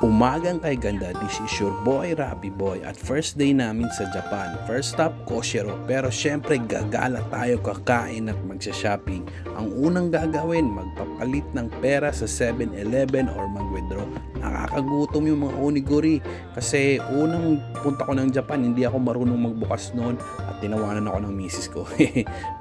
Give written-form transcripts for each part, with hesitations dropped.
Umagang kay ganda, this is your boy Rapi Boy at first day namin sa Japan. First stop, Koshiro, pero syempre gagala tayo kakain at magsha-shopping. Ang unang gagawin, magpapalit ng pera sa 7-Eleven or mag-withdraw. Nakakagutom yung mga oniguri kasi unang punta ko ng Japan, hindi ako marunong magbukas noon at tinawanan ako ng misis ko.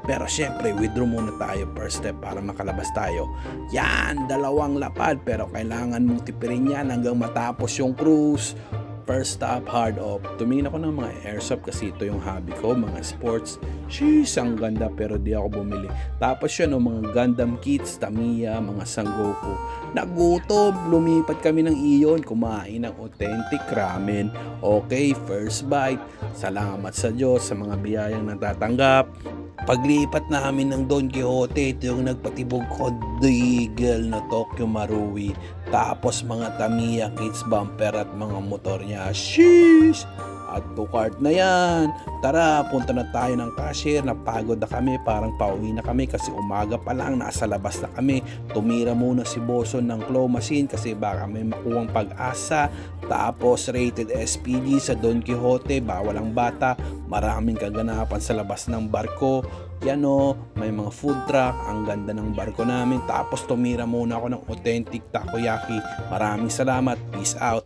Pero syempre, withdraw muna tayo first step para makalabas tayo. Yan, dalawang lapad pero kailangan mong tipirin yan hanggang matapos yung cruise. First stop, hard off. Tumingin ako ng mga airsoft kasi ito yung hobby ko, mga sports. Sheesh, ang ganda pero di ako bumili. Tapos yun, mga Gundam kits, Tamiya, mga Sangoku. Nagutom, lumipat kami ng iyon, kumain ng authentic ramen. Okay, first bite. Salamat sa Diyos sa mga biyayang natatanggap. Paglipat namin ng Don Quixote, ito yung nagpatibog ko, Deagle na Tokyo Marui. Tapos mga Tamiya kids bumper at mga motor niya. Sheesh! At to cart na yan. Tara, punta na tayo ng cashier. Napagod na kami, parang pauwi na kami kasi umaga pa lang, nasa labas na kami. Tumira muna si Boson ng claw machine kasi baka may makuwang pag-asa. Tapos rated SPG sa Don Quixote, bawal ang bata. Maraming kaganapan sa labas ng barko. Yan o, may mga food truck, ang ganda ng barko namin. Tapos tumira muna ako ng authentic takoyaki. Maraming salamat, peace out.